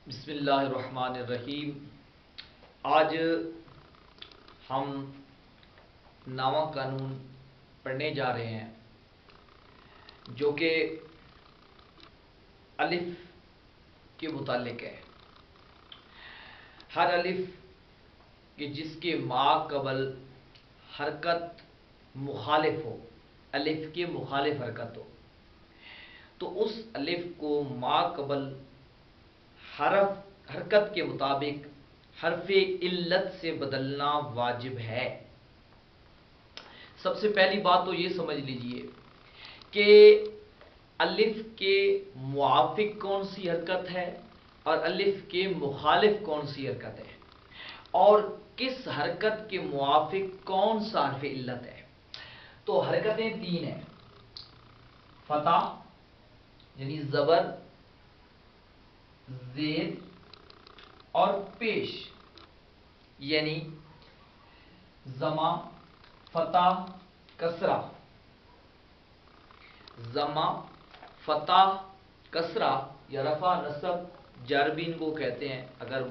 बिस्मिल्लाहिर्रहमानिर्रहीम। आज हम नावा कानून पढ़ने जा रहे हैं जो कि अलिफ के मुतालिक है। हर अलिफ कि जिसके माक़बल हरकत मुखालिफ हो, अलिफ के मुखालिफ हरकत हो, तो उस अलिफ को माक़बल हरकत के मुताबिक हरफ इल्लत से बदलना वाजिब है। सबसे पहली बात तो ये समझ लीजिए कि अलिफ के मुआफिक कौन सी हरकत है और अलिफ के मुखालिफ कौन सी हरकत है और किस हरकत के मुआफिक कौन सा हरफ इल्लत है। तो हरकतें तीन हैं, फतह यानी जबर, ज़ेद और पेश यानी जमा, फतह, कसरा। जमा, फतह, कसरा या रफा, नसब, जर भी इनको कहते हैं। अगर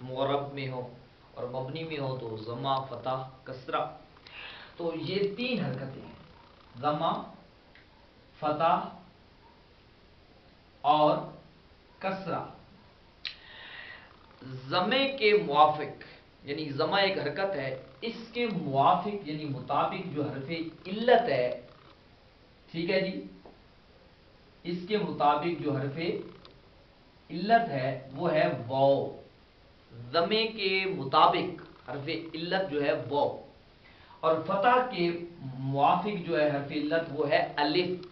मुअर्रब में हो और मबनी में हो तो जमा, फतह, कसरा। तो ये तीन हरकतें हैं, जमा, फतह और कसरा। जमे के मुआफिक यानी जमा एक हरकत है, इसके मुआफिक यानी मुताबिक जो हरफे इल्लत है, ठीक है जी, इसके मुताबिक जो हरफे इल्लत है वो है वाव। जमे के मुताबिक हरफे इल्लत जो है वाव और फतह के मुआफिक जो है हरफे इल्लत वो है अलिफ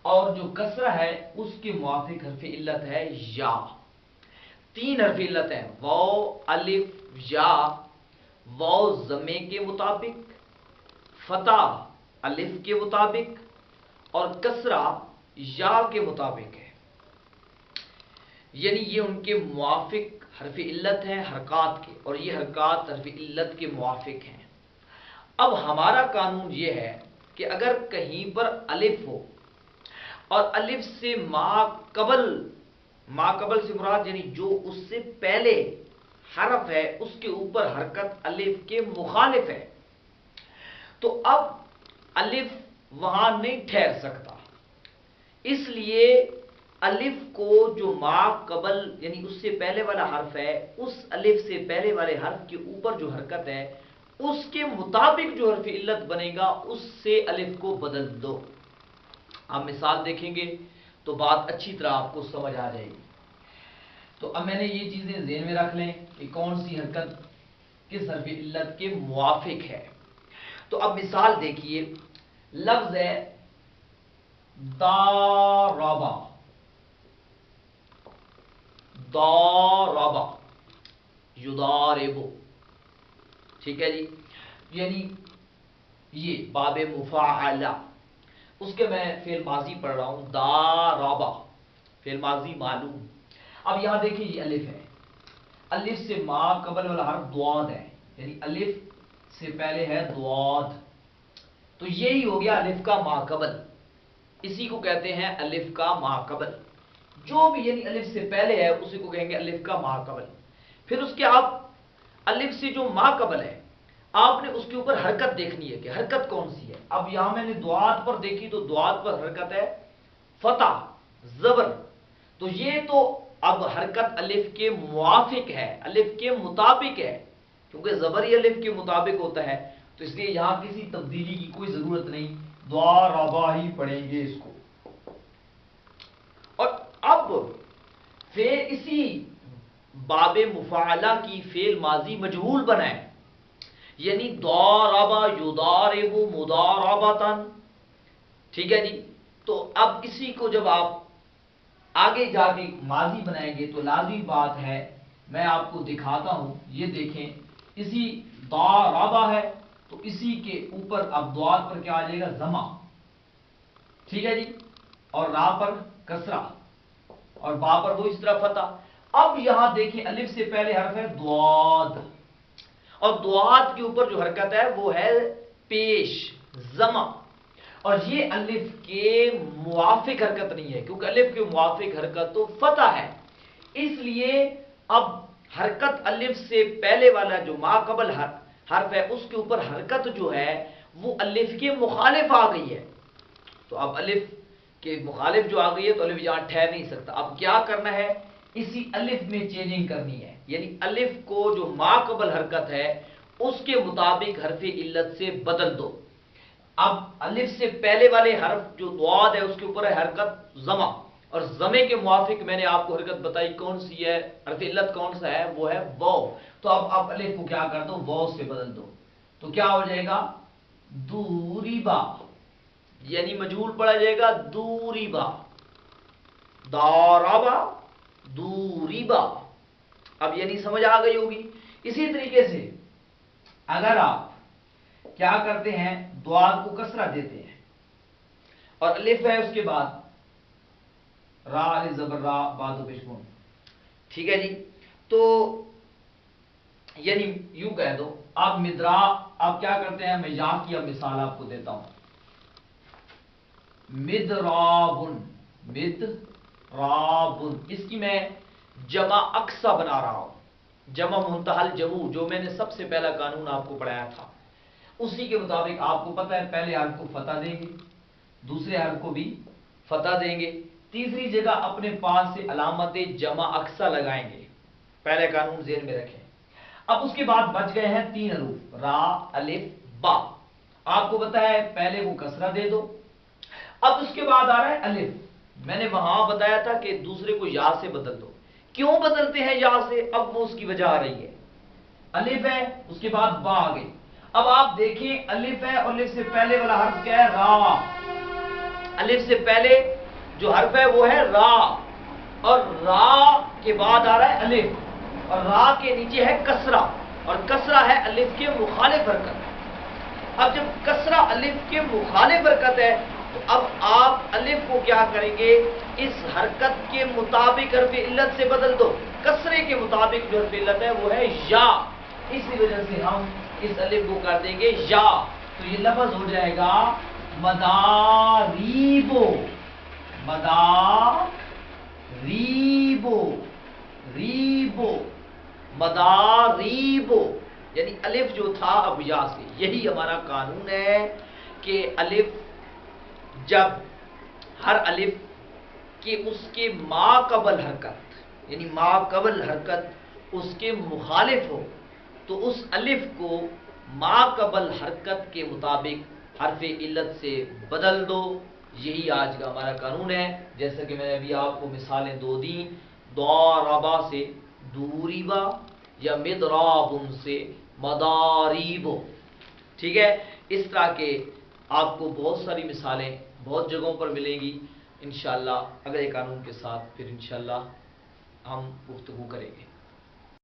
और जो कसरा है उसके मुआफिक हरफे इल्लत है या। तीन हरफ इल्लत हैं, वाव, अलिफ, या। वाव जमे के मुताबिक, फतह अलिफ के मुताबिक और कसरा या के मुताबिक है। यानी ये उनके मुआफिक हरफ इल्लत हैं हरकात के, और ये हरकात हरफ इल्लत के मुआफिक हैं। अब हमारा कानून ये है कि अगर कहीं पर अलिफ हो और अलिफ से माकबल से मुराद यानी जो उससे पहले हरफ है उसके ऊपर हरकत अलिफ के मुखालिफ है, तो अब अलिफ वहां नहीं ठहर सकता। इसलिए अलिफ को जो माकबल यानी उससे पहले वाला हर्फ है, उस अलिफ से पहले वाले हर्फ के ऊपर जो हरकत है उसके मुताबिक जो हर्फ इल्लत बनेगा उससे अलिफ को बदल दो। आप मिसाल देखेंगे तो बात अच्छी तरह आपको समझ आ जाएगी। तो अब मैंने ये चीजें ज़हन में रख लें कि कौन सी हरकत किस हरफ इल्लत के मुआफिक है। तो अब मिसाल देखिए, लफ्ज है दारबा, दारबा, युदारिबु, ठीक है जी, यानी ये बाबे मुफाअला, उसके मैं फेल माजी पढ़ रहा हूं, दारबा फेल माजी मालूम। अब यहां देखिए ये अलिफ है, अलिफ से माकबल वाला हर्फ द्वाद है, यानी अलिफ से पहले है द्वाद, तो यही हो गया अलिफ का माकबल। इसी को कहते हैं अलिफ का माकबल। जो भी यानी अलिफ से पहले है उसी को कहेंगे अलिफ का माकबल। फिर उसके आप अलिफ से जो माकबल है आपने उसके ऊपर हरकत देखनी है कि हरकत कौन सी है। अब यहां मैंने द्वाद पर देखी तो द्वाद पर हरकत है फतह, जबर, तो ये तो अब हरकत अलिफ के मुआफिक है, अलिफ के मुताबिक है, क्योंकि जबर ही अलिफ के मुताबिक होता है, तो इसलिए यहां किसी तब्दीली की कोई जरूरत नहीं, द्वारबा ही पढ़ेंगे इसको। और अब फेल इसी बाबे मुफाअला की फेल माजी मजहूल बनाए, यानी दारबा युदारिबु मुदारबतन, ठीक है जी। तो अब इसी को जब आप आगे जाके माजी बनाएंगे तो लाजिम बात है, मैं आपको दिखाता हूं, ये देखें, इसी दारबा है तो इसी के ऊपर अब द्वाद पर क्या आ जाएगा, जमा, ठीक है जी, और रा पर कसरा और बा पर वो इस तरह फतह। अब यहां देखिए अलिफ से पहले हर्फ है द्वाद और द्वाद के ऊपर जो हरकत है वो है पेश, जमा, और ये अलिफ के मुआफिक हरकत नहीं है, क्योंकि अलिफ के मुआफिक हरकत तो फतह है। اس لیے اب حرکت الف سے پہلے والا جو ما قبل حرف ہے اس کے اوپر حرکت جو ہے وہ الف کے مخالف آ گئی ہے. تو اب الف کے مخالف جو آ گئی ہے تو الف یہاں ٹھہر نہیں سکتا. اب کیا کرنا ہے, اسی الف میں چینجنگ کرنی ہے, یعنی الف کو جو ما قبل حرکت ہے اس کے مطابق حرف علت سے بدل دو. اب الف سے پہلے والے حرف جو ضاد ہے اس کے اوپر ہے حرکت زمہ, اور زمے کے موافق میں نے آپ کو حرکت بتائی کون سی ہے, حرف علت کون سا ہے, وہ ہے واو. تو اب آپ الف کو کیا کر دو, واو سے بدل دو. تو کیا ہو جائے گا, دوریبا, یعنی مجہول پڑھا جائے گا دوریبا, دارابا, دوریبا. اب یعنی سمجھ آ گئی ہوگی. اسی طریقے سے اگر آپ کیا کرتے ہیں, دوال کو کسرہ دیتے ہیں اور الف ہے اس کے بعد را الف زبر را بعد و پیشگون, ٹھیک ہے جی. تو یعنی یوں کہہ دو آپ مدرا, آپ کیا کرتے ہیں, میں یا کی اب مثال آپ کو دیتا ہوں. مدرابن, مدرابن, اس کی میں جمع اقصا بنا رہا ہوں, جمع منتہل جمع, جو میں نے سب سے پہلا قانون آپ کو پڑھایا تھا اسی کے مطابق آپ کو پتہ ہے پہلے حرف کو فتح دیں گے, دوسرے حرف کو بھی فتح دیں گے, تیسری جگہ اپنے پاس سے علامت جمع اقصا لگائیں گے. پہلے قانون ذہن میں رکھیں. اب اس کے بعد بچ گئے ہیں 3 حروف را الف با. آپ کو پتہ ہے پہلے وہ کسرہ دے دو, اب اس کے بعد آ رہا ہے الف. میں نے وہاں بتایا تھا کہ دوسرے کو یا سے بدل دو. کیوں بدلتے ہیں یا سے, اب وہ اس کی وجہ آ رہی ہے. الف ہے اس کے بعد با آ گئی. اب آپ دیکھیں الف ہے اور الف سے پہلے والا حرف کیا ہے, را. الف سے پہلے جو حرف ہے وہ ہے را, اور را کے بعد آ رہا ہے الف, اور را کے نیچے ہے کسرہ, اور کسرہ ہے الف کے مخالف حرکت. اب جب کسرہ الف کے مخالف حرکت ہے تو اب آپ الف کو کیا کریں گے, اس حرکت کے مطابق حرف علت سے بدل دو. کسرے کے مطابق جو حرف علت ہے وہ ہے یا, اسی وجہ سے ہم اس الف کو کر دیں گے یا. تو یہ لفظ ہو جائے گا مداریبو, مداریبو, ریبو, مداریبو, یعنی الف جو تھا اب یا سے. یہی ہمارا قانون ہے کہ الف جب ہر الف کہ اس کے ما قبل حرکت, یعنی ما قبل حرکت اس کے مخالف ہو تو اس الف کو ما قبل حرکت کے مطابق حرف علت سے بدل دو. یہی آج کا ہمارا قانون ہے. جیسا کہ میں نے ابھی آپ کو مثالیں دو دیں, داربا سے دوریبا یا مدرابن سے مداریبو, ٹھیک ہے. اس طرح کے آپ کو بہت ساری مثالیں بہت جگہوں پر ملیں گی. انشاءاللہ اگلے قانون کے ساتھ پھر انشاءاللہ ہم گفتگو کریں گے.